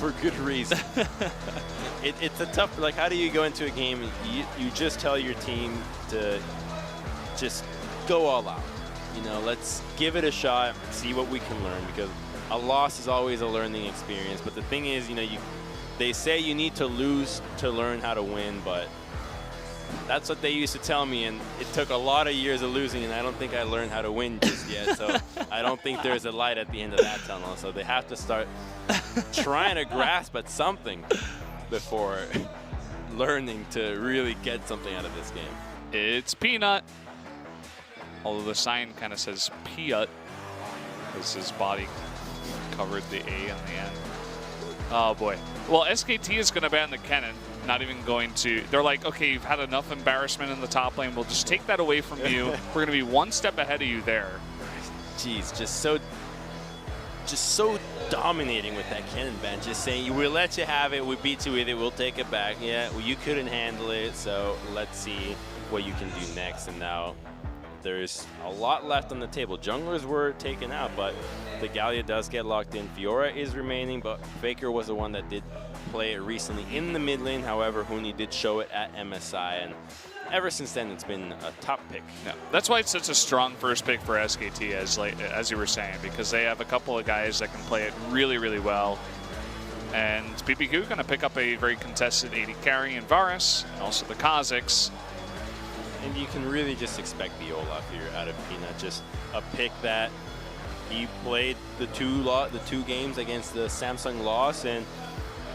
for good reason. It's a tough, like, how do you go into a game and you just tell your team to just go all out? You know, let's give it a shot, see what we can learn, because a loss is always a learning experience. But the thing is, you know, they say you need to lose to learn how to win, but that's what they used to tell me, and it took a lot of years of losing, and I don't think I learned how to win just yet. So I don't think there's a light at the end of that tunnel. So they have to start trying to grasp at something before learning to really get something out of this game. It's Peanut. Although the sign kind of says Piat, because his body covered the A in the end. Oh boy. Well, SKT is going to ban the cannon. Not even going to. They're like, okay, you've had enough embarrassment in the top lane. We'll just take that away from you. We're going to be one step ahead of you there. Jeez, just so dominating with that cannon ban. Just saying, we'll let you have it. We beat you with it. We'll take it back. Yeah, well, you couldn't handle it. So let's see what you can do next. And now there's a lot left on the table. Junglers were taken out, but the Gallia does get locked in. Fiora is remaining, but Faker was the one that did play it recently in the mid lane. However, Huni did show it at MSI, and ever since then, it's been a top pick. Yeah, that's why it's such a strong first pick for SKT, as you were saying, because they have a couple of guys that can play it really, really well. And BBQ going to pick up a very contested AD carry in Varus, and also the Kazakhs. And you can really just expect the Olaf here out of Peanut. Just a pick that he played the two games against the Samsung loss, and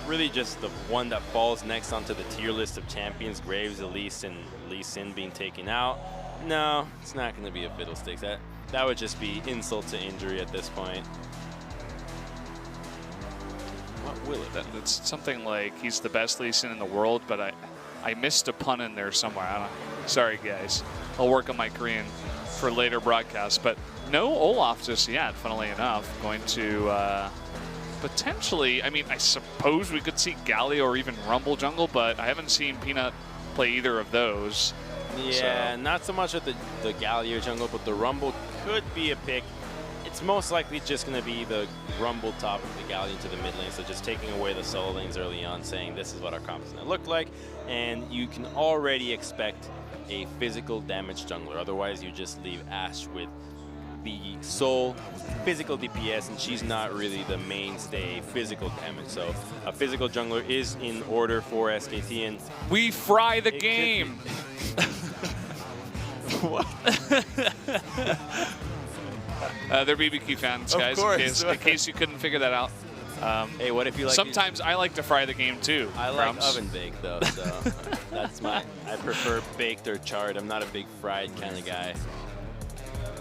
really just the one that falls next onto the tier list of champions. Graves, Elise, and Lee Sin being taken out. No, it's not going to be a fiddlesticks. That would just be insult to injury at this point. What will it? It's something like he's the best Lee Sin in the world, but I missed a pun in there somewhere. I don't know. Sorry, guys. I'll work on my Korean for later broadcasts. But no Olaf just yet, funnily enough. Going to potentially, I mean, I suppose we could see Gallia or even Rumble jungle, but I haven't seen Peanut play either of those. Yeah, so not so much with the Gallia jungle, but the Rumble could be a pick. It's most likely just going to be the Rumble top of the Gallia into the mid lane, so just taking away the solo lanes early on, saying this is what our comp is going to look like, and you can already expect a physical damage jungler. Otherwise, you just leave Ashe with the sole physical DPS, and she's not really the mainstay physical damage. So a physical jungler is in order for SKT, and we fry the game. What? They're BBQ fans, guys, in case you couldn't figure that out. Hey, what if you like? Sometimes I like to fry the game too. I like oven baked though, so that's I prefer baked or charred. I'm not a big fried kind of guy.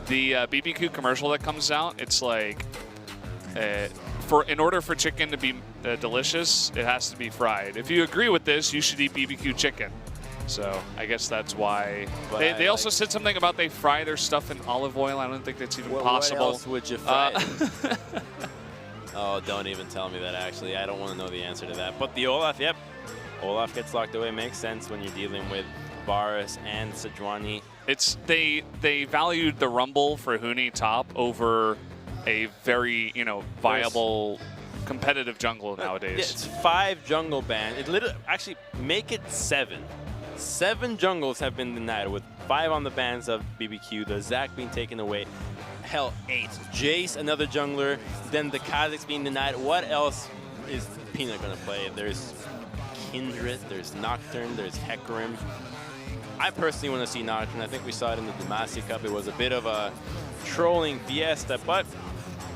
The BBQ commercial that comes out, it's like, in order for chicken to be delicious, it has to be fried. If you agree with this, you should eat BBQ chicken. So I guess that's why. They also said something about they fry their stuff in olive oil. I don't think that's even possible. What else would you fry it? Oh, don't even tell me that, actually. I don't want to know the answer to that. But the Olaf, yep. Olaf gets locked away. Makes sense when you're dealing with Varus and Sejuani. They valued the Rumble for Huni top over a very, viable competitive jungle nowadays. It's 5 jungle ban. It literally, actually, make it 7. 7 jungles have been denied, with 5 on the bans of BBQ, the Zac being taken away. Hell, 8. Jace, another jungler, then the Kazakhs being denied. What else is Peanut going to play? There's Kindred, there's Nocturne, there's Hecarim. I personally want to see Nocturne. I think we saw it in the Demacia Cup. It was a bit of a trolling fiesta, but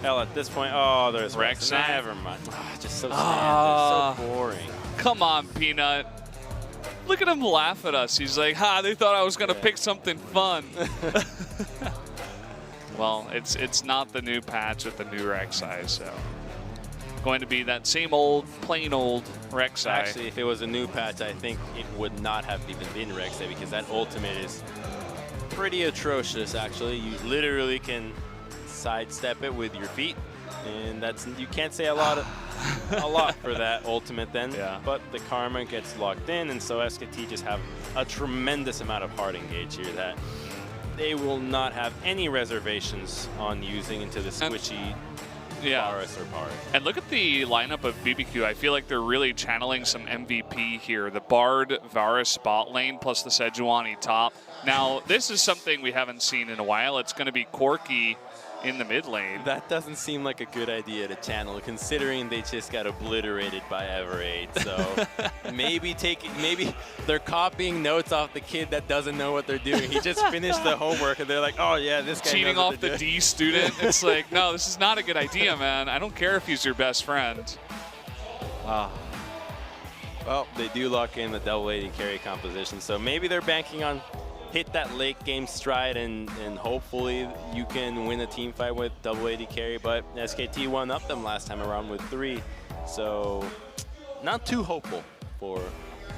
hell, at this point, oh, there's Rex. Never mind. Oh, just so standard, so boring. Come on, Peanut. Look at him laugh at us. He's like, they thought I was going to pick something fun. Well, it's not the new patch with the new Rek'Sai, so going to be that same old, plain old Rek'Sai. Actually, if it was a new patch, I think it would not have even been Rek'Sai, because that ultimate is pretty atrocious, actually. You literally can sidestep it with your feet, and you can't say a lot for that ultimate then. Yeah. But the karma gets locked in, and so SKT just have a tremendous amount of hard engage here that they will not have any reservations on using into the squishy Yeah. Varus or Park. And look at the lineup of BBQ. I feel like they're really channeling some MVP here. The Bard, Varus spot lane, plus the Sejuani top. Now, this is something we haven't seen in a while. It's going to be Corki in the mid lane. That doesn't seem like a good idea to channel, considering they just got obliterated by Everade. So maybe they're copying notes off the kid that doesn't know what they're doing. He just finished the homework, and they're like, oh yeah, this guy cheating knows off the D student. It's like, no, this is not a good idea, man. I don't care if he's your best friend. Well, they do lock in the double AD carry composition, so maybe they're banking on hit that late game stride, and hopefully you can win a team fight with double AD carry. But SKT won up them last time around with 3, so not too hopeful for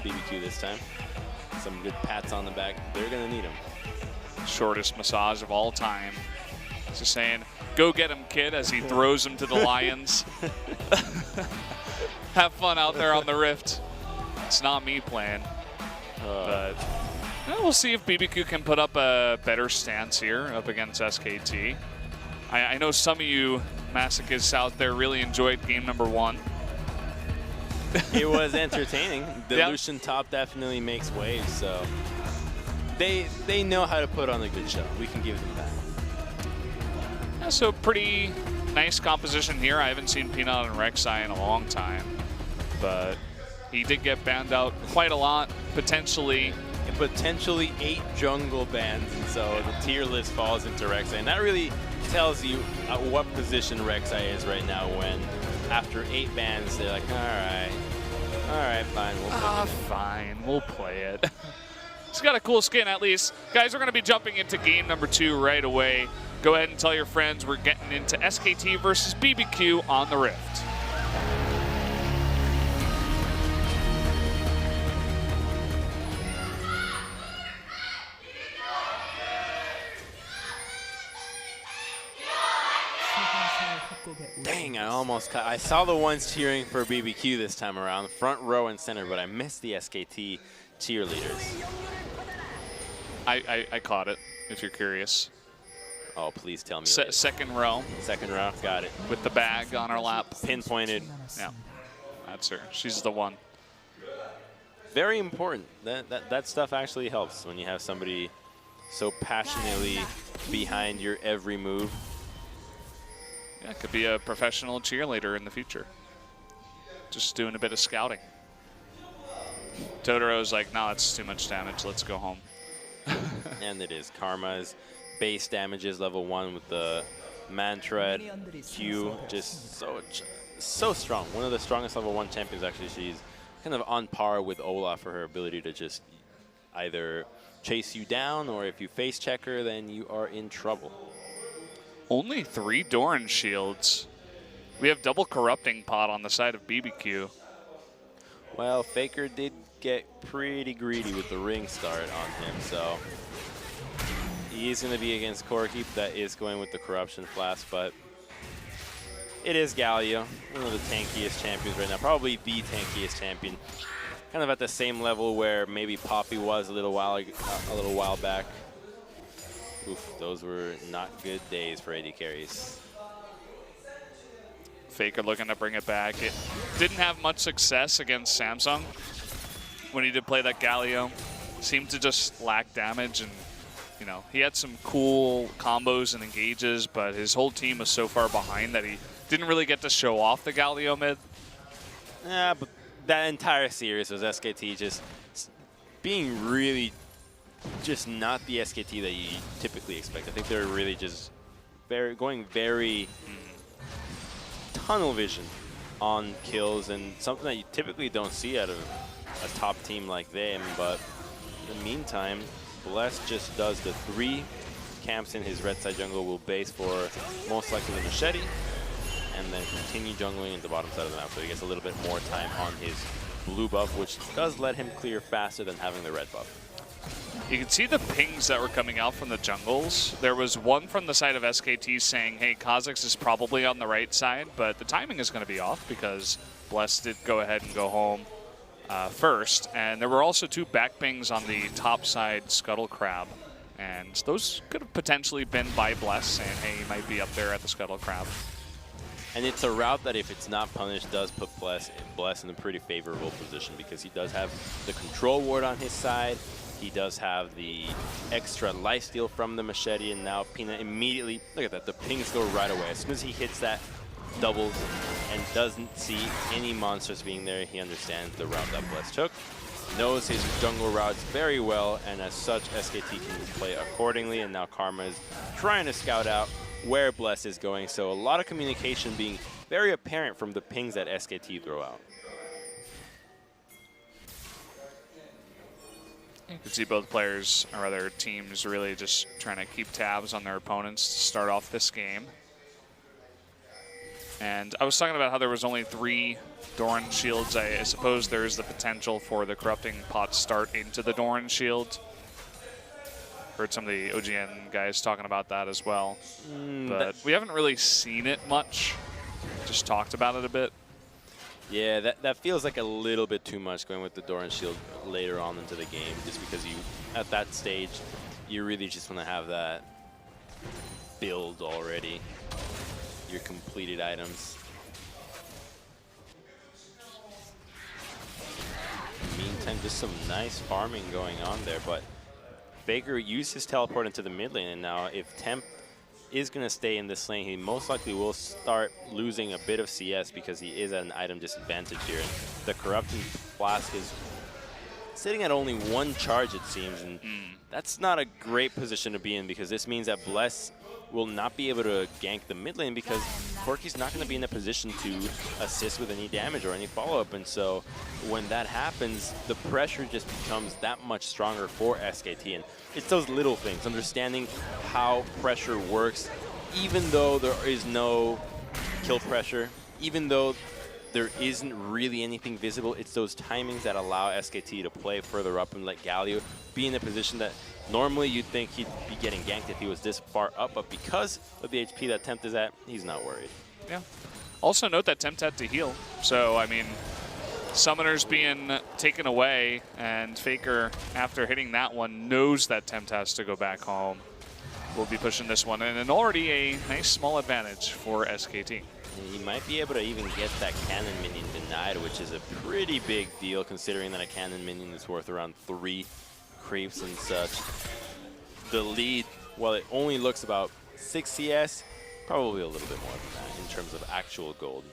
BBQ this time. Some good pats on the back. They're gonna need them. Shortest massage of all time. Just saying, go get him, kid, as he throws him to the Lions. Have fun out there on the Rift. It's not me playing, but we'll see if BBQ can put up a better stance here up against SKT. I know some of you masochists out there really enjoyed game number 1. It was entertaining. The Lucian top definitely makes waves, so they know how to put on a good show. We can give them that. Yeah, so pretty nice composition here. I haven't seen Peanut and Rek'Sai in a long time, but he did get banned out quite a lot, potentially 8 jungle bans, and so the tier list falls into Rek'Sai. And that really tells you what position Rek'Sai is right now, when after 8 bans, they're like, all right, fine, we'll play it. Fine, we'll play it. He's got a cool skin, at least. Guys, we're going to be jumping into game number 2 right away. Go ahead and tell your friends we're getting into SKT versus BBQ on the Rift. Dang, I almost cut. I saw the ones cheering for BBQ this time around, front row and center, but I missed the SKT cheerleaders. I caught it, if you're curious. Oh, please tell me. Second row. Second row, got it. With the bag on her lap. Pinpointed. Yeah, that's her. She's the one. Very important. That stuff actually helps when you have somebody so passionately behind your every move. Yeah, could be a professional cheerleader in the future. Just doing a bit of scouting. Totoro's like, no, it's too much damage. Let's go home. And it is. Karma's base damage is level 1 with the Mantra Q. Just so strong. One of the strongest level 1 champions, actually. She's kind of on par with Olaf for her ability to just either chase you down, or if you face check her, then you are in trouble. Only 3 Doran shields. We have double corrupting pot on the side of BBQ. Well, Faker did get pretty greedy with the ring start on him, so he's going to be against Corki. That is going with the corruption flask, but it is Galio, one of the tankiest champions right now, probably the tankiest champion. Kind of at the same level where maybe Poppy was a little while back. Oof, those were not good days for AD carries. Faker looking to bring it back. It didn't have much success against Samsung when he did play that Galio. Seemed to just lack damage, and you know, he had some cool combos and engages, but his whole team was so far behind that he didn't really get to show off the Galio mid. Yeah, but that entire series was SKT just being really just not the SKT that you typically expect. I think they're really just going very tunnel vision on kills, and something that you typically don't see out of a top team like them. But in the meantime, Bless just does the 3 camps in his red side jungle, will base for most likely the machete, and then continue jungling in the bottom side of the map. So he gets a little bit more time on his blue buff, which does let him clear faster than having the red buff. You can see the pings that were coming out from the jungles. There was one from the side of SKT saying, hey, Kha'Zix is probably on the right side, but the timing is going to be off because Bless did go ahead and go home first. And there were also 2 back pings on the top side Scuttle Crab. And those could have potentially been by Bless saying, hey, he might be up there at the Scuttle Crab. And it's a route that, if it's not punished, does put Bless in a pretty favorable position, because he does have the control ward on his side. He does have the extra lifesteal from the machete, and now Peanut immediately, look at that, the pings go right away. As soon as he hits that doubles and doesn't see any monsters being there, he understands the route that Bless took, knows his jungle routes very well, and as such, SKT can play accordingly. And now Karma is trying to scout out where Bless is going, so a lot of communication being very apparent from the pings that SKT throw out. You can see both players, or other teams, really just trying to keep tabs on their opponents to start off this game. And I was talking about how there was only 3 Doran shields. I suppose there is the potential for the corrupting pot start into the Doran shield. Heard some of the OGN guys talking about that as well. But we haven't really seen it much. Just talked about it a bit. Yeah, that feels like a little bit too much, going with the Doran shield later on into the game, just because you, at that stage, you really just want to have that build already, your completed items. Meantime, just some nice farming going on there, but Faker used his teleport into the mid lane, and now if Temp is going to stay in this lane, he most likely will start losing a bit of CS, because he is at an item disadvantage here. And the Corrupting Flask is sitting at only 1 charge, it seems, and that's not a great position to be in, because this means that Bless will not be able to gank the mid lane, because Corki's not going to be in a position to assist with any damage or any follow-up. And so when that happens, the pressure just becomes that much stronger for SKT. And it's those little things, understanding how pressure works, even though there is no kill pressure, even though there isn't really anything visible. It's those timings that allow SKT to play further up and let Galio be in a position that normally you'd think he'd be getting ganked if he was this far up, but because of the HP that Tempt is at, he's not worried. Yeah. Also note that Tempt had to heal. So, I mean, Summoner's being taken away, and Faker, after hitting that one, knows that Tempt has to go back home. We'll be pushing this one in, and already a nice small advantage for SKT. And he might be able to even get that cannon minion denied, which is a pretty big deal, considering that a cannon minion is worth around 3 creeps and such. The lead, while it only looks about 6 CS, probably a little bit more than that in terms of actual gold.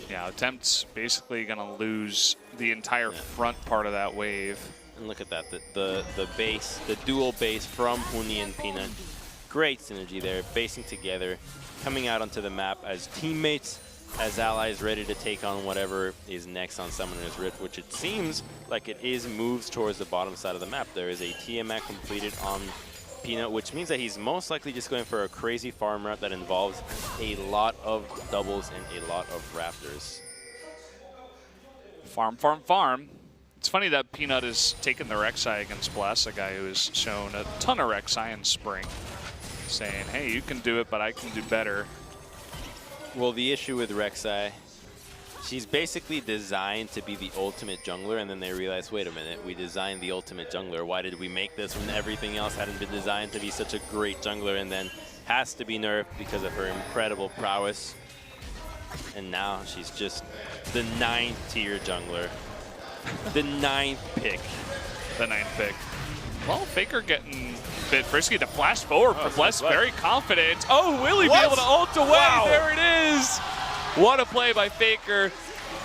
Yeah, Tempt's basically going to lose the entire front part of that wave. And look at that, the base, the dual base from Huni and Peanut. Great synergy there, basing together, coming out onto the map as teammates, as allies ready to take on whatever is next on Summoner's Rift, which it seems like it is moves towards the bottom side of the map. There is a TMAC completed on Peanut, which means that he's most likely just going for a crazy farm route that involves a lot of doubles and a lot of raptors. Farm, farm, farm. It's funny that Peanut is taking the Rek'Sai against Bless, a guy who has shown a ton of Rek'Sai in spring, saying, hey, you can do it, but I can do better. Well, the issue with Rek'Sai, she's basically designed to be the ultimate jungler, and then they realize, wait a minute, we designed the ultimate jungler. Why did we make this when everything else hadn't been designed to be such a great jungler, and then has to be nerfed because of her incredible prowess. And now she's just the 9th tier jungler. The 9th pick. The 9th pick. Well, Faker getting a bit frisky to flash forward for Bless, very confident. Oh, will he be able to ult away? Wow. There it is. What a play by Faker.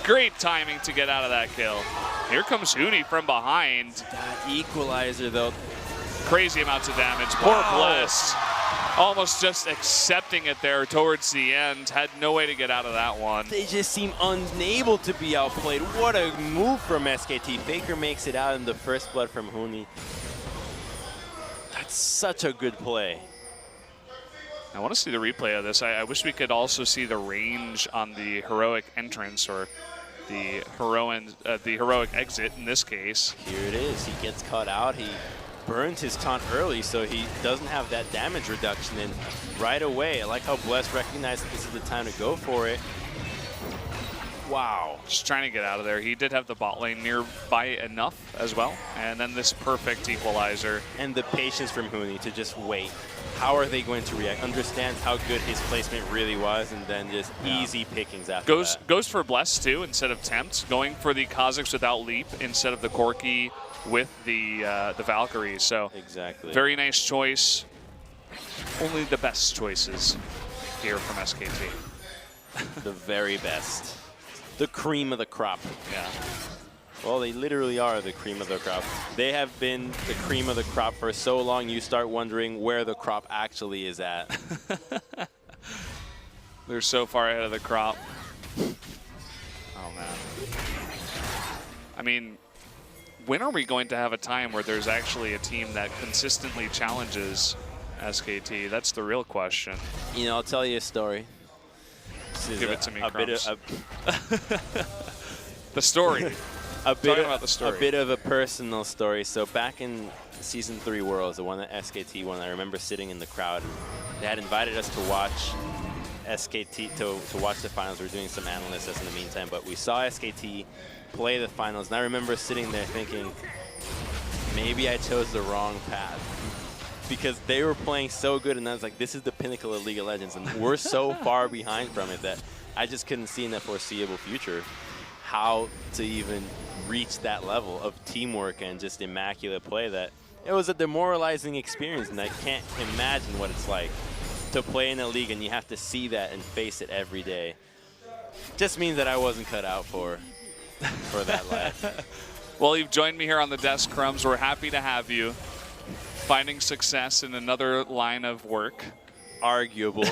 Great timing to get out of that kill. Here comes Huni from behind. That equalizer, though. Crazy amounts of damage. Poor Bless. Almost just accepting it there towards the end. Had no way to get out of that one. They just seem unable to be outplayed. What a move from SKT. Faker makes it out in the first blood from Huni. That's such a good play. I want to see the replay of this. I wish we could also see the range on the heroic entrance, or the heroic exit in this case. Here it is. He gets caught out. He burns his taunt early, so he doesn't have that damage reduction. And right away, I like how Bless recognized that this is the time to go for it. Wow. Just trying to get out of there. He did have the bot lane nearby enough as well. And then this perfect equalizer. And the patience from Huni to just wait. How are they going to react? Understands how good his placement really was, and then just easy pickings after that. Goes for Bless too instead of Tempt. Going for the Kha'Zix without Leap instead of the Corki with the Valkyrie. So exactly. Very nice choice. Only the best choices here from SKT. The very best. The cream of the crop. Yeah. Well, they literally are the cream of the crop. They have been the cream of the crop for so long, you start wondering where the crop actually is at. They're so far ahead of the crop. Oh, man. I mean, when are we going to have a time where there's actually a team that consistently challenges SKT? That's the real question. You know, I'll tell you a story. Give it to me, Crumbs. The story. A bit of a personal story. So back in Season 3 Worlds, the one that SKT won, I remember sitting in the crowd. They had invited us to watch SKT, to watch the finals. We were doing some analysis in the meantime, but we saw SKT play the finals, and I remember sitting there thinking, maybe I chose the wrong path. Because they were playing so good, and I was like, this is the pinnacle of League of Legends, and we're so far behind from it that I just couldn't see in the foreseeable future how to even reach that level of teamwork and just immaculate play. That it was a demoralizing experience, and I can't imagine what it's like to play in a league and you have to see that and face it every day. Just means that I wasn't cut out for that life. Well, you've joined me here on the desk, Crumbs. We're happy to have you. Finding success in another line of work. Arguable.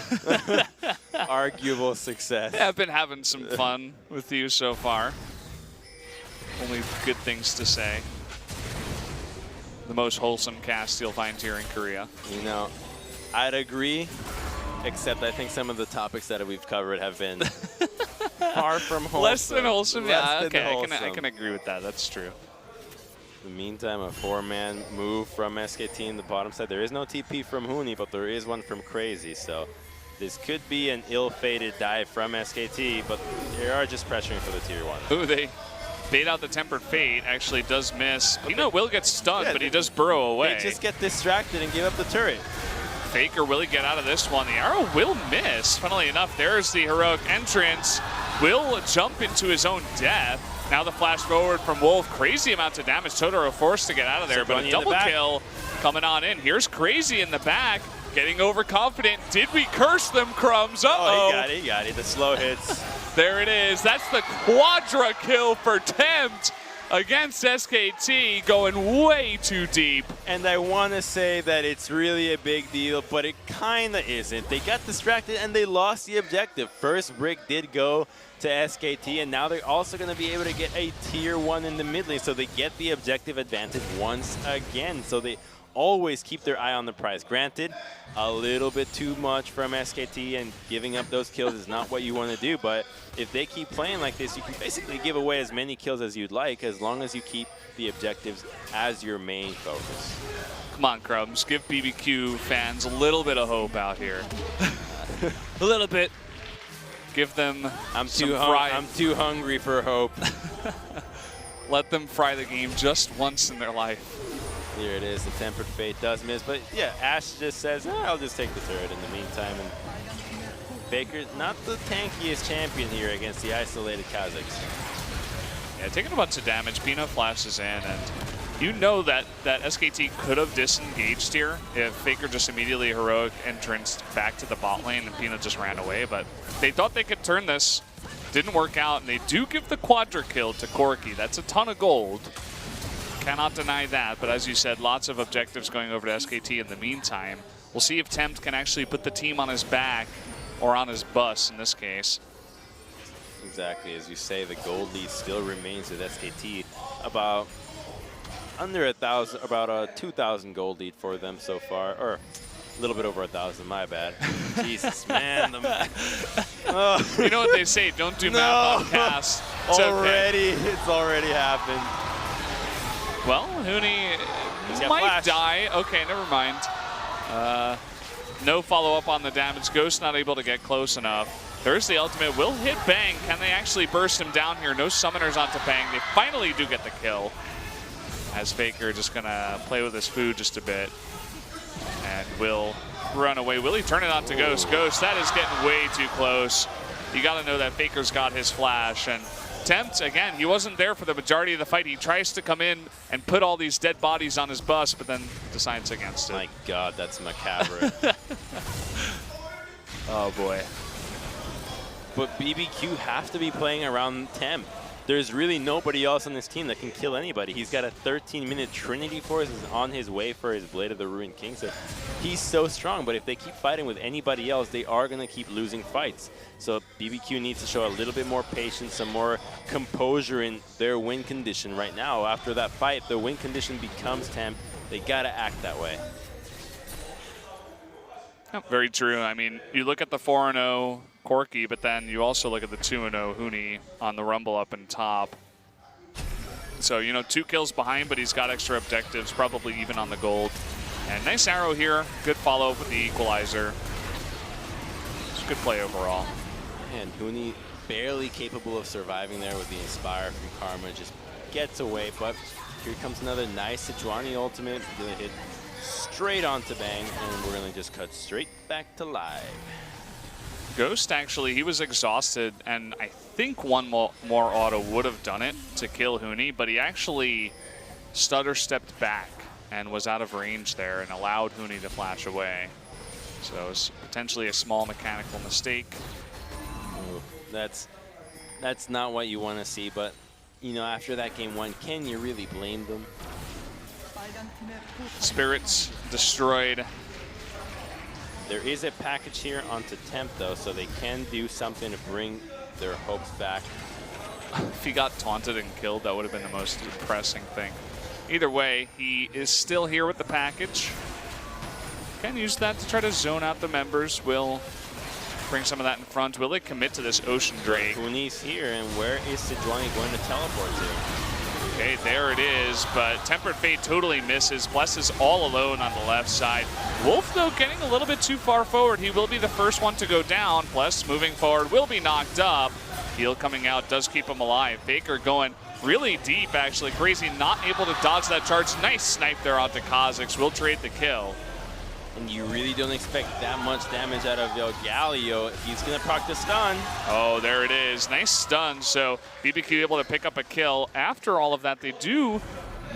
Arguable success. Yeah, I've been having some fun with you so far. Only good things to say. The most wholesome cast you'll find here in Korea. You know, I'd agree, except I think some of the topics that we've covered have been far from wholesome. Less than wholesome, yeah. Okay, wholesome. I can agree with that. That's true. In the meantime, a 4-man move from SKT in the bottom side. There is no TP from Huni, but there is one from Crazy. So this could be an ill-fated dive from SKT, but they are just pressuring for the tier 1. Ooh, they bait out the Tempered Fate. Actually does miss. Pino will get stunned, but he does burrow away. They just get distracted and give up the turret. Faker, will he get out of this one? The arrow will miss. Funnily enough, there's the heroic entrance. Will jump into his own death. Now the flash forward from Wolf. Crazy amounts of damage. Totoro forced to get out of there, but a double kill coming on in. Here's Crazy in the back, getting overconfident. Did we curse them, Crumbs? Uh-oh. Oh, he got it. The slow hits. There it is. That's the quadra kill for Tempt against SKT, going way too deep. And I want to say that it's really a big deal, but it kind of isn't. They got distracted and they lost the objective. First brick did go to SKT, and now they're also going to be able to get a tier 1 in the mid lane, so they get the objective advantage once again. So they always keep their eye on the prize. Granted, a little bit too much from SKT, and giving up those kills is not what you want to do, but if they keep playing like this, you can basically give away as many kills as you'd like, as long as you keep the objectives as your main focus. Come on, Crumbs. Give BBQ fans a little bit of hope out here. A little bit. Give them I'm too hungry for hope. Let them fry the game just once in their life. Here it is. The Tempered Fate does miss, but yeah, Ash just says, I'll just take the turret in the meantime. And Faker, not the tankiest champion here against the isolated Kha'Zix. Yeah, taking a bunch of damage. Pino flashes in, and you know that SKT could have disengaged here if Faker just immediately heroic entranced back to the bot lane and Pino just ran away, but they thought they could turn this. Didn't work out, and they do give the quadra kill to Corki. That's a ton of gold. Cannot deny that, but as you said, lots of objectives going over to SKT in the meantime. We'll see if Tempt can actually put the team on his back, or on his bus in this case. Exactly, as you say, the gold lead still remains with SKT. About under 1,000, about a 2,000 gold lead for them so far, or a little bit over 1,000, my bad. Jesus, man. You know what they say, don't do math on cast. It's already happened. Well, Huni might die. Okay, never mind. no follow-up on the damage. Ghost not able to get close enough. There's the ultimate. Will hit Bang. Can they actually burst him down here? No summoners onto Bang. They finally do get the kill. As Faker just going to play with his food just a bit. And will run away. Will he turn it on to Ghost? Ghost, that is getting way too close. You got to know that Faker's got his flash. And Tempt, again, he wasn't there for the majority of the fight. He tries to come in and put all these dead bodies on his bus, but then decides against it. My God, that's macabre. Oh, boy. But BBQ have to be playing around Tempt. There's really nobody else on this team that can kill anybody. He's got a 13-minute Trinity Force is on his way for his Blade of the Ruined King. So he's so strong, but if they keep fighting with anybody else, they are going to keep losing fights. So BBQ needs to show a little bit more patience, some more composure in their win condition right now. After that fight, the win condition becomes Tempt. They got to act that way. Very true. I mean, you look at the 4-0 Corki, but then you also look at the 2-0 Huni on the Rumble up in top. So, you know, 2 kills behind, but he's got extra objectives, probably even on the gold. And nice arrow here. Good follow-up with the equalizer. It's a good play overall. And Huni barely capable of surviving there with the Inspire from Karma. Just gets away, but here comes another nice Sejuani ultimate. Gonna hit straight onto Bang, and we're gonna just cut straight back to live. Ghost, actually, he was exhausted, and I think one more auto would have done it to kill Huni, but he actually stutter-stepped back and was out of range there and allowed Huni to flash away. So it was potentially a small mechanical mistake. Ooh, that's not what you want to see, but, you know, after that game 1, can you really blame them? Spirits destroyed. There is a package here onto Tempt, though, so they can do something to bring their hopes back. If he got taunted and killed, that would have been the most depressing thing. Either way, he is still here with the package. Can use that to try to zone out the members. Will bring some of that in front. Will they commit to this Ocean Drake? Huni's here, and where is Sejuani going to teleport to? Okay, there it is, but Tempered Fate totally misses. Bless is all alone on the left side. Wolf, though, getting a little bit too far forward. He will be the first one to go down. Bless moving forward, will be knocked up. Heal coming out does keep him alive. Faker going really deep, actually. Crazy not able to dodge that charge. Nice snipe there onto Kha'Zix. Will trade the kill. And you really don't expect that much damage out of Galio. He's going to proc the stun. Oh, there it is. Nice stun. So BBQ able to pick up a kill. After all of that, they do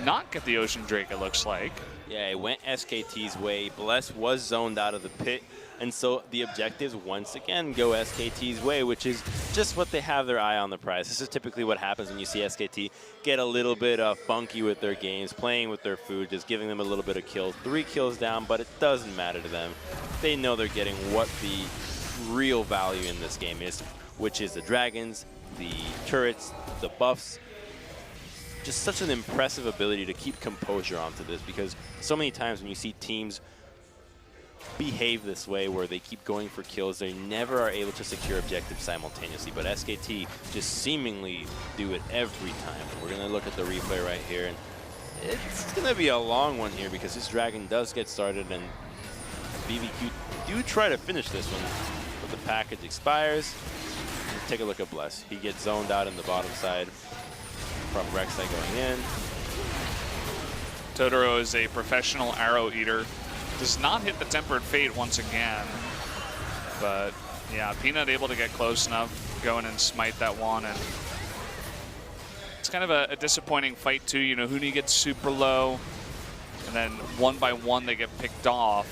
not get the Ocean Drake, it looks like. Yeah, it went SKT's way. Bless was zoned out of the pit. And so the objectives once again go SKT's way, which is just what they have their eye on the prize. This is typically what happens when you see SKT get a little bit funky with their games, playing with their food, just giving them a little bit of kills. 3 kills down, but it doesn't matter to them. They know they're getting what the real value in this game is, which is the dragons, the turrets, the buffs. Just such an impressive ability to keep composure onto this, because so many times when you see teams behave this way where they keep going for kills, they never are able to secure objectives simultaneously, but SKT just seemingly do it every time. We're going to look at the replay right here, and it's going to be a long one here because this dragon does get started, and BBQ do try to finish this one, but the package expires. Take a look at Bless. He gets zoned out in the bottom side from Rek'Sai going in. Totoro is a professional arrow eater. Does not hit the Tempered Fate once again. But yeah, Peanut able to get close enough, go in and smite that one. And it's kind of a disappointing fight too. You know, Huni gets super low, and then one by one they get picked off.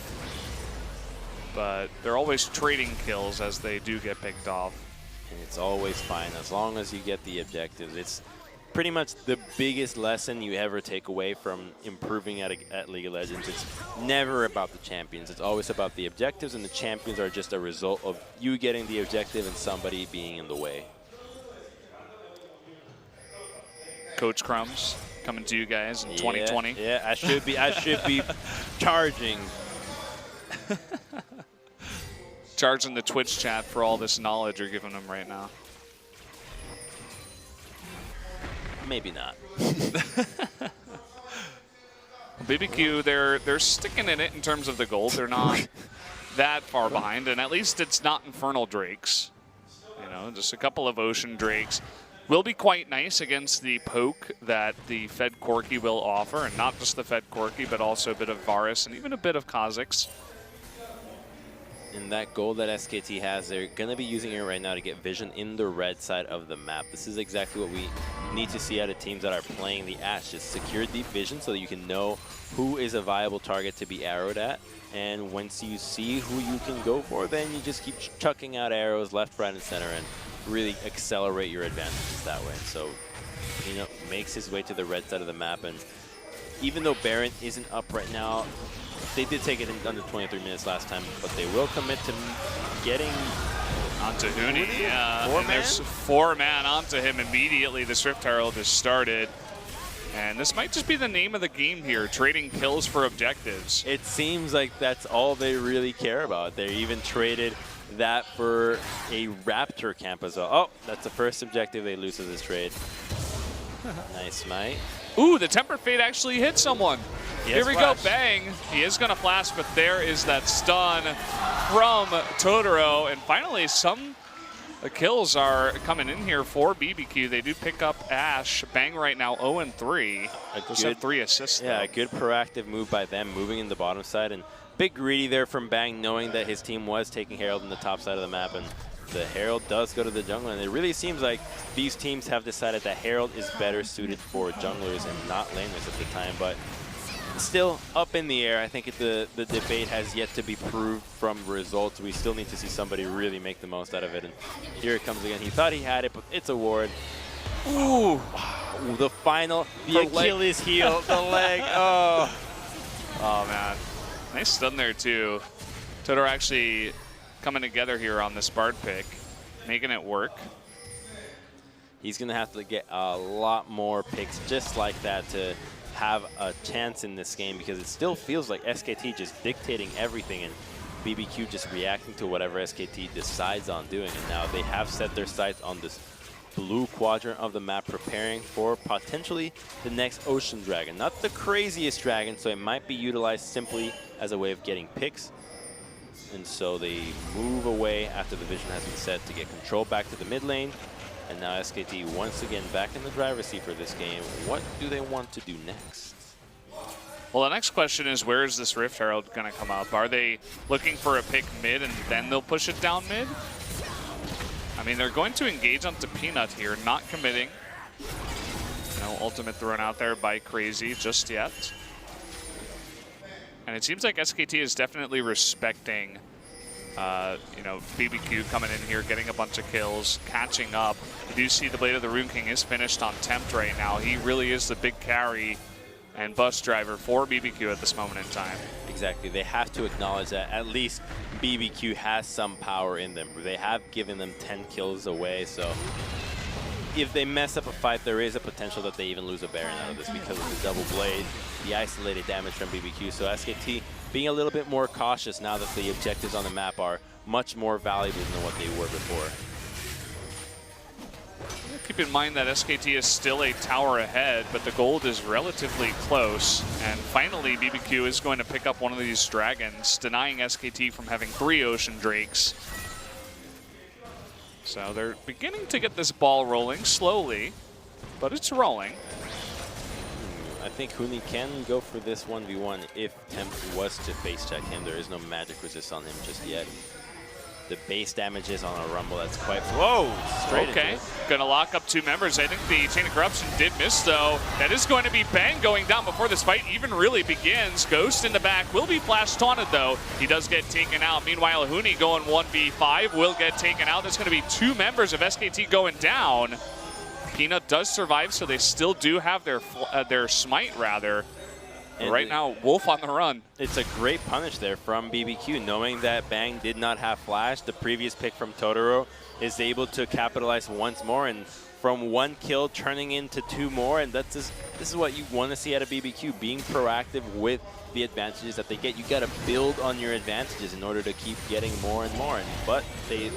But they're always trading kills as they do get picked off. And it's always fine as long as you get the objectives. It's pretty much the biggest lesson you ever take away from improving at League of Legends. It's never about the champions. It's always about the objectives, and the champions are just a result of you getting the objective and somebody being in the way. Coach Crumbs coming to you guys in 2020. Yeah, I should be charging. Charging the Twitch chat for all this knowledge you're giving them right now. Maybe not. BBQ, they're sticking in it in terms of the gold. They're not that far behind, and at least it's not Infernal Drakes. You know, just a couple of Ocean Drakes. Will be quite nice against the poke that the Fed Corki will offer, and not just the Fed Corki, but also a bit of Varus and even a bit of Kha'Zix. And that gold that SKT has, they're going to be using it right now to get vision in the red side of the map. This is exactly what we need to see out of teams that are playing the Ashe. Just secure deep vision so that you can know who is a viable target to be arrowed at. And once you see who you can go for, then you just keep chucking out arrows left, right, and center and really accelerate your advantages that way. So, you know, makes his way to the red side of the map. And even though Baron isn't up right now, they did take it in under 23 minutes last time, but they will commit to getting onto Huni. Yeah, Four-man? There's 4-man onto him immediately. The Rift Herald has started. And this might just be the name of the game here, trading kills for objectives. It seems like that's all they really care about. They even traded that for a Raptor camp as well. Oh, that's the first objective they lose to this trade. Nice smite. Ooh, the Temper Fate actually hit someone. Here we flash. go, bang. He is going to flash, but there is that stun from Totoro. And finally, some kills are coming in here for BBQ. They do pick up Ashe. Bang right now, 0-3. Just have 3 assists, Yeah, though. a good proactive move by them, moving in the bottom side. And big greedy there from Bang, knowing that his team was taking Herald in the top side of the map. And the Herald does go to the jungle. And it really seems like these teams have decided that Herald is better suited for junglers and not laners at the time. But still up in the air. I think the debate has yet to be proved from results. We still need to see somebody really make the most out of it. And here it comes again. He thought he had it, but it's a ward. Ooh, wow. The final, the Achilles heel, the leg. Oh. Oh, man. Nice stun there, too. Totoro actually coming together here on this Bard pick, making it work. He's going to have to get a lot more picks just like that to have a chance in this game, because it still feels like SKT just dictating everything and BBQ just reacting to whatever SKT decides on doing. And now they have set their sights on this blue quadrant of the map, preparing for potentially the next Ocean Dragon. Not the craziest dragon, so it might be utilized simply as a way of getting picks. And so they move away after the vision has been set to get control back to the mid lane. And now SKT once again back in the driver's seat for this game. What do they want to do next? Well, the next question is, where is this Rift Herald going to come up? Are they looking for a pick mid and then they'll push it down mid? I mean, they're going to engage onto Peanut here, not committing. No ultimate thrown out there by Crazy just yet. And it seems like SKT is definitely respecting you know, BBQ coming in here, getting a bunch of kills, catching up. You do see the Blade of the Rune King is finished on Tempt right now. He really is the big carry and bus driver for BBQ at this moment in time. Exactly. They have to acknowledge that at least BBQ has some power in them. They have given them 10 kills away, so if they mess up a fight, there is a potential that they even lose a Baron out of this because of the double blade, the isolated damage from BBQ. So SKT being a little bit more cautious now that the objectives on the map are much more valuable than what they were before. Keep in mind that SKT is still a tower ahead, but the gold is relatively close. And finally, BBQ is going to pick up one of these dragons, denying SKT from having 3 Ocean Drakes. So they're beginning to get this ball rolling slowly, but it's rolling. I think Huni can go for this 1v1 if Tempt was to face check him. There is no magic resist on him just yet. The base damage is on a Rumble. That's quite... Whoa! Straight into it. Gonna lock up 2 members. I think the Chain of Corruption did miss, though. That is going to be Bang going down before this fight even really begins. Ghost in the back will be flash taunted, though. He does get taken out. Meanwhile, Huni going 1v5 will get taken out. There's going to be 2 members of SKT going down. Peanut does survive, so they still do have their smite, rather. And right now, Wolf on the run. It's a great punish there from BBQ, knowing that Bang did not have flash. The previous pick from Totoro is able to capitalize once more, and from 1 kill turning into 2 more, and that's just, this is what you want to see out of BBQ, being proactive with the advantages that they get. You got to build on your advantages in order to keep getting more and more, but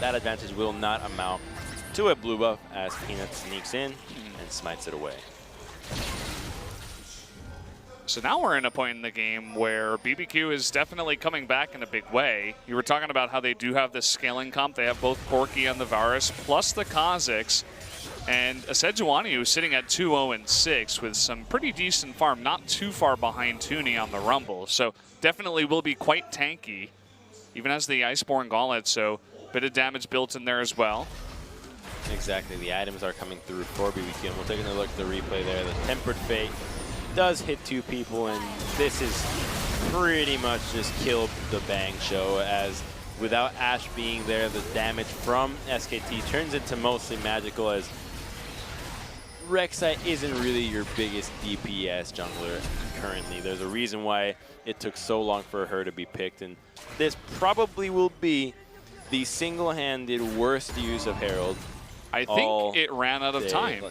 that advantage will not amount to a blue buff as Peanut sneaks in and smites it away. So now we're in a point in the game where BBQ is definitely coming back in a big way. You were talking about how they do have this scaling comp. They have both Corki and the Varus, plus the Kazakhs. And Sejuani, who's sitting at 2-0-6 with some pretty decent farm, not too far behind Huni on the Rumble. So definitely will be quite tanky, even as the Iceborne Gauntlet, so a bit of damage built in there as well. Exactly, the items are coming through for BBQ, and we'll take a look at the replay there. The Tempered Fate does hit 2 people, and this is pretty much just killed the Bang show, as without Ashe being there, the damage from SKT turns into mostly magical, as Rek'Sai isn't really your biggest DPS jungler currently. There's a reason why it took so long for her to be picked, and this probably will be the single-handed worst use of Herald. I think it ran out of time.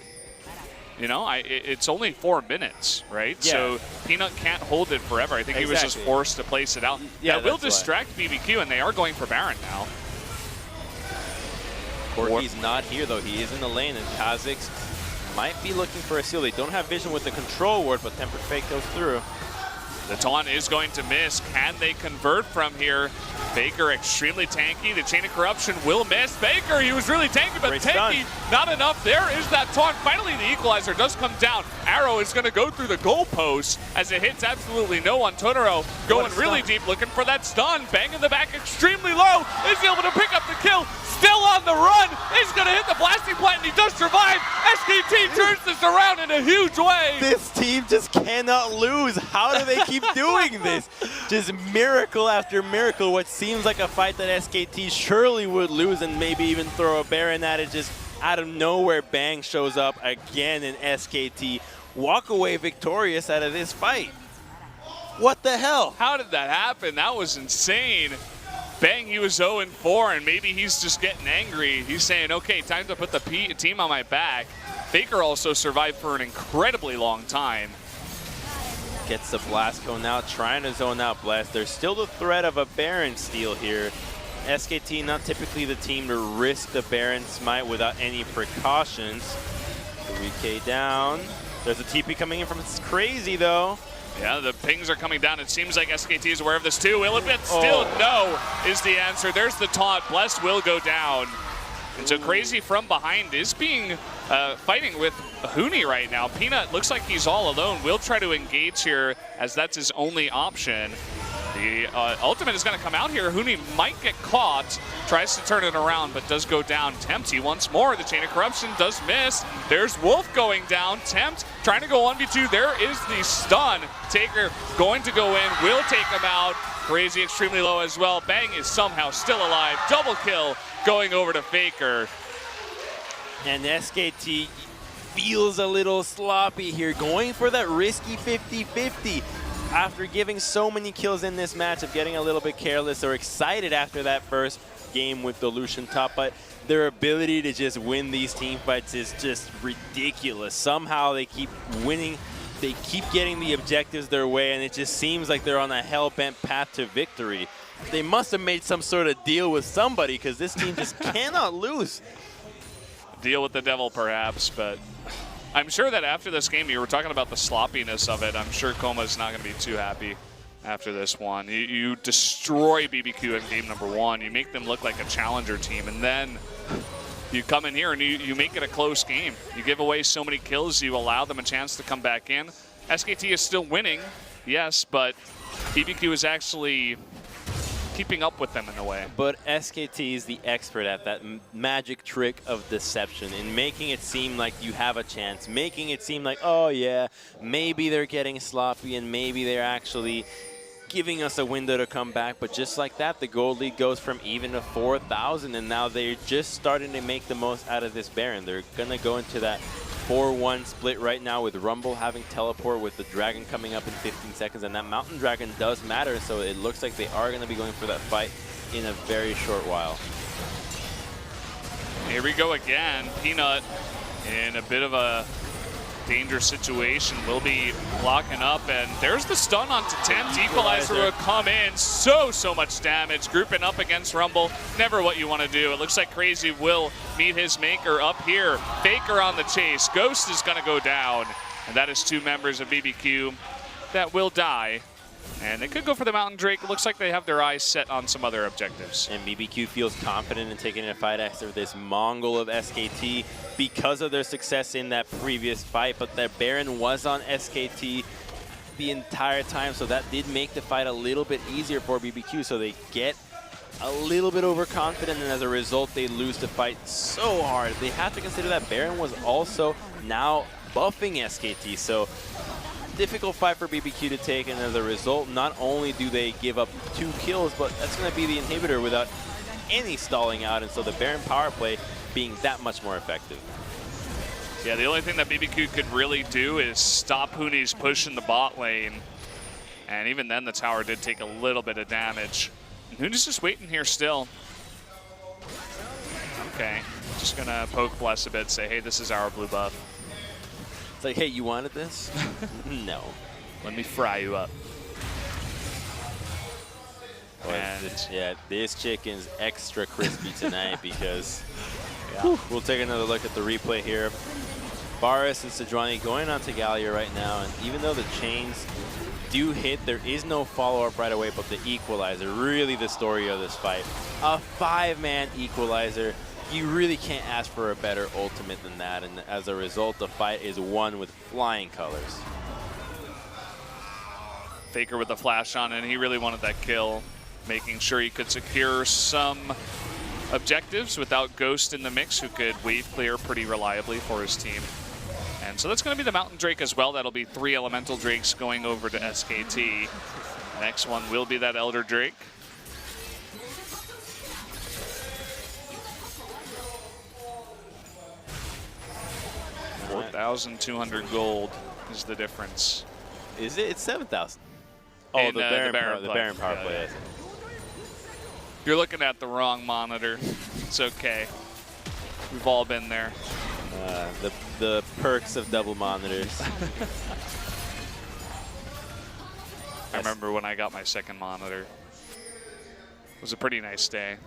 You know, it's only 4 minutes, right? Yeah. So Peanut can't hold it forever. I think he was just forced to place it out. Yeah, that will distract BBQ, and they are going for Baron now. Corki's not here, though. He is in the lane, and Kazakhs might be looking for a seal. They don't have vision with the control ward, but Tempered Fate goes through. The taunt is going to miss. Can they convert from here? Faker extremely tanky. The Chain of Corruption will miss. Faker, he was really tanky, but tanky, not enough. There is that taunt. Finally, the equalizer does come down. Arrow is going to go through the goalpost as it hits absolutely no one. Totoro going really deep, looking for that stun. Bang in the back, extremely low. Is able to pick up the kill. Still on the run. He's going to hit the blasting plant, and he does survive. SKT turns this around in a huge way. This team just cannot lose. How do they keep doing this? Just miracle after miracle. What seems like a fight that SKT surely would lose and maybe even throw a Baron at it, just out of nowhere, Bang shows up again, and SKT walk away victorious out of this fight. What the hell? How did that happen? That was insane. Bang, he was 0-4, and maybe he's just getting angry. He's saying, okay, time to put the team on my back. Faker also survived for an incredibly long time. Gets the Blast Cone out, trying to zone out Blast. There's still the threat of a Baron steal here. SKT not typically the team to risk the Baron smite without any precautions. 3K down. There's a TP coming in from Crazy, though. Yeah, the pings are coming down. It seems like SKT is aware of this too. Will it be? Still no is the answer. There's the taunt. Blessed will go down. And so Crazy from behind is being fighting with Huni right now. Peanut looks like he's all alone. Will try to engage here as that's his only option. The ultimate is going to come out here. Huni might get caught. Tries to turn it around, but does go down. Tempt, he once more. The Chain of Corruption does miss. There's Wolf going down. Tempt trying to go 1v2. There is the stun. Taker going to go in. Will take him out. Crazy extremely low as well. Bang is somehow still alive. Double kill going over to Faker. And SKT feels a little sloppy here, going for that risky 50-50. After giving so many kills in this match, of getting a little bit careless or excited after that first game with the Lucian top, but their ability to just win these team fights is just ridiculous. Somehow they keep winning, they keep getting the objectives their way, and it just seems like they're on a hell-bent path to victory. They must have made some sort of deal with somebody, because this team just cannot lose. Deal with the devil, perhaps, but I'm sure that after this game, you were talking about the sloppiness of it. I'm sure Koma's not going to be too happy after this one. You destroy BBQ in game number 1. You make them look like a challenger team, and then you come in here and you make it a close game. You give away so many kills, you allow them a chance to come back in. SKT is still winning, yes, but BBQ is actually keeping up with them in a way. But SKT is the expert at that magic trick of deception, in making it seem like you have a chance, making it seem like, oh yeah, maybe they're getting sloppy and maybe they're actually giving us a window to come back. But just like that, the gold lead goes from even to 4,000, and now they're just starting to make the most out of this Baron. They're going to go into that 4-1 split right now, with Rumble having teleport, with the Dragon coming up in 15 seconds, and that Mountain Dragon does matter, so it looks like they are going to be going for that fight in a very short while. Here we go again. Peanut in a bit of a danger situation. Will be locking up, and there's the stun onto Tempt. Equalizer will come in. So much damage. Grouping up against Rumble. Never what you want to do. It looks like Crazy will meet his maker up here. Faker on the chase. Ghost is going to go down, and that is 2 members of BBQ that will die. And they could go for the Mountain Drake. It looks like they have their eyes set on some other objectives. And BBQ feels confident in taking a fight after this Mongol of SKT because of their success in that previous fight. But their Baron was on SKT the entire time, so that did make the fight a little bit easier for BBQ. So they get a little bit overconfident, and as a result, they lose the fight so hard. They have to consider that Baron was also now buffing SKT. So difficult fight for BBQ to take, and as a result, not only do they give up 2 kills, but that's going to be the inhibitor without any stalling out, and so the Baron power play being that much more effective. Yeah, the only thing that BBQ could really do is stop Huni's push in the bot lane, and even then the tower did take a little bit of damage. And Huni's just waiting here still. Okay, just going to poke Bless a bit, say, hey, this is our blue buff. It's like, hey, you wanted this? No. Let me fry you up. Yeah, this chicken's extra crispy tonight because we'll take another look at the replay here. Varus and Sejuani going on to Gallia right now, and even though the chains do hit, there is no follow-up right away, but the equalizer, really the story of this fight. A 5-man equalizer. You really can't ask for a better ultimate than that, and as a result, the fight is won with flying colors. Faker with the flash on, and he really wanted that kill, making sure he could secure some objectives without Ghost in the mix, who could wave clear pretty reliably for his team. And so that's going to be the Mountain Drake as well. That'll be 3 Elemental Drakes going over to SKT. Next one will be that Elder Drake. 4,200 gold is the difference. Is it? It's 7,000. Oh, the Baron power play. Yeah. You're looking at the wrong monitor. It's okay. We've all been there. The perks of double monitors. I remember when I got my second monitor. It was a pretty nice day.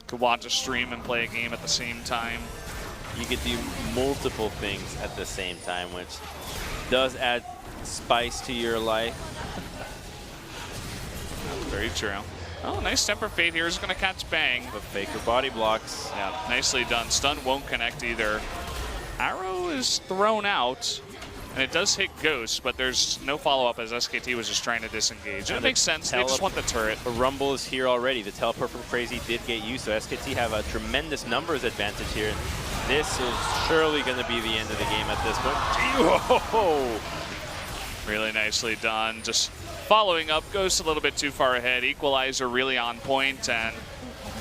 Could watch a stream and play a game at the same time. You could do multiple things at the same time, which does add spice to your life. Very true. Oh, nice Temper Fate here is going to catch Bang. But Faker body blocks. Yeah, nicely done. Stun won't connect either. Arrow is thrown out, and it does hit Ghost, but there's no follow-up as SKT was just trying to disengage. And it makes sense. They just want the turret. The Rumble is here already. The teleport from Crazy did get used, so SKT have a tremendous numbers advantage here. This is surely going to be the end of the game at this point. Whoa! Really nicely done. Just following up, Ghost a little bit too far ahead. Equalizer really on point, and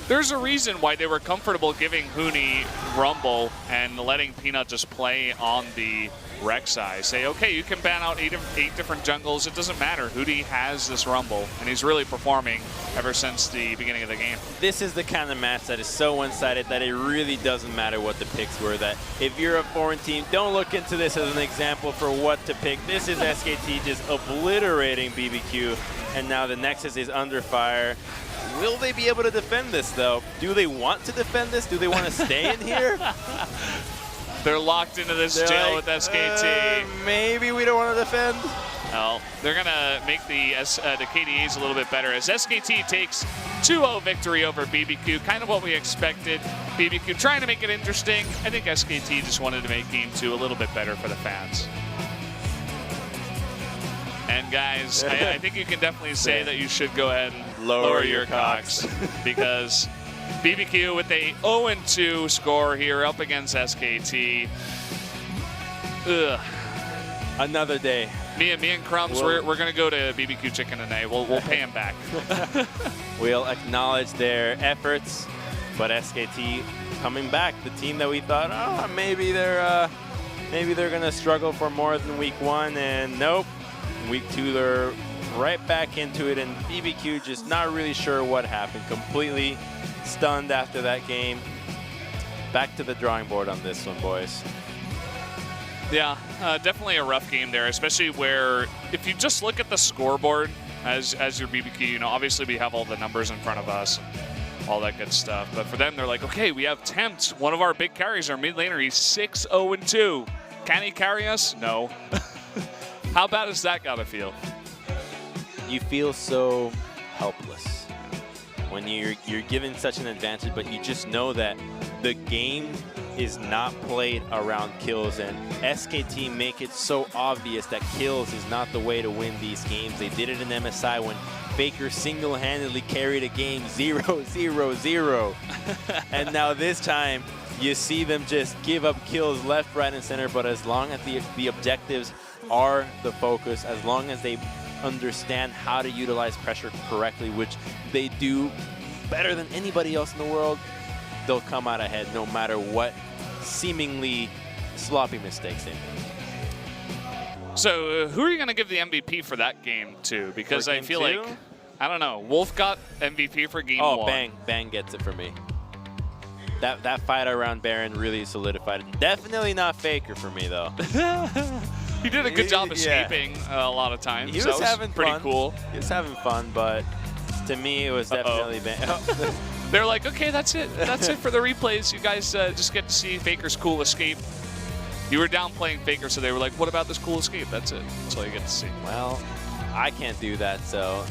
there's a reason why they were comfortable giving Huni Rumble and letting Peanut just play on the Rek'Sai. Say, okay, you can ban out 8 different jungles. It doesn't matter. Huni has this Rumble, and he's really performing ever since the beginning of the game. This is the kind of match that is so one-sided that it really doesn't matter what the picks were. That if you're a foreign team, don't look into this as an example for what to pick. This is SKT just obliterating BBQ, and now the Nexus is under fire. Will they be able to defend this, though? Do they want to defend this? Do they want to stay in here? They're locked into this jail with SKT. Maybe we don't want to defend. Well, they're going to make the KDAs a little bit better as SKT takes 2-0 victory over BBQ. Kind of what we expected. BBQ trying to make it interesting. I think SKT just wanted to make Game 2 a little bit better for the fans. And guys, I think you can definitely say that you should go ahead and lower your cocks because BBQ with a 0-2 score here up against SKT. Ugh. Another day. Me and Crumbs, we're going to go to BBQ Chicken tonight. We'll pay him back. We'll acknowledge their efforts, but SKT coming back, the team that we thought, oh, maybe they're going to struggle for more than week 1, and nope. Week 2, they're right back into it, and BBQ just not really sure what happened. Completely stunned after that game. Back to the drawing board on this one, boys. Yeah, definitely a rough game there, especially where if you just look at the scoreboard as your BBQ, you know, obviously we have all the numbers in front of us, all that good stuff. But for them, they're like, okay, we have Tempt, one of our big carries, our mid laner. He's 6-0-2. Can he carry us? No. How bad has that got to feel? You feel so helpless when you're given such an advantage, but you just know that the game is not played around kills, and SKT make it so obvious that kills is not the way to win these games. They did it in MSI when Faker single-handedly carried a game 0-0-0. And now this time, you see them just give up kills left, right, and center, but as long as the objectives are the focus, as long as they understand how to utilize pressure correctly, which they do better than anybody else in the world, they'll come out ahead no matter what seemingly sloppy mistakes they make. So who are you going to give the MVP for that game to? Because I feel like, I don't know, Wolf got MVP for game 1. Oh, Bang gets it for me. That fight around Baron really solidified it. Definitely not Faker for me, though. He did a good job escaping a lot of times. He was having pretty fun. Cool. He was having fun, but to me, it was definitely Bang. They're like, okay, that's it. That's it for the replays. You guys just get to see Faker's cool escape. You were down playing Faker, so they were like, what about this cool escape? That's it. That's all you get to see. Well, I can't do that, so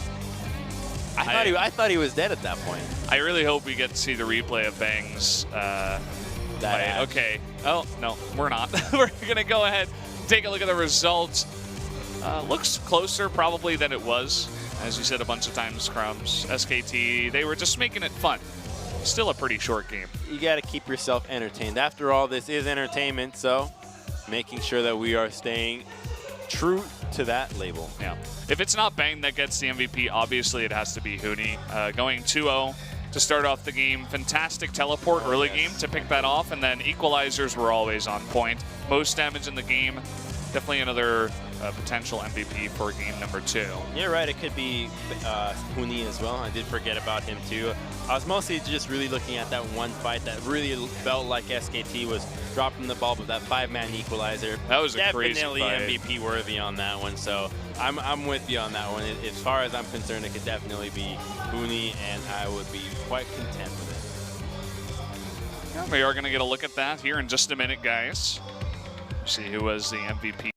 I thought he was dead at that point. I really hope we get to see the replay of Bang's okay. Oh, no, we're not. We're going to go ahead and take a look at the results. Looks closer probably than it was. As you said a bunch of times, Crumbs, SKT, they were just making it fun. Still a pretty short game. You got to keep yourself entertained. After all, this is entertainment, so making sure that we are staying true to that label. Yeah. If it's not Bang that gets the MVP, obviously it has to be Huni. Going 2-0 to start off the game. Fantastic teleport early game to pick that off, and then equalizers were always on point. Most damage in the game. Definitely another potential MVP for game number 2. You're right, it could be Huni as well. I did forget about him too. I was mostly just really looking at that one fight that really felt like SKT was dropping the ball with that 5-man equalizer. That was a crazy definitely fight. MVP worthy on that one, so I'm with you on that one. As far as I'm concerned, it could definitely be Huni, and I would be quite content with it. Yeah, we are going to get a look at that here in just a minute, guys. See who was the MVP.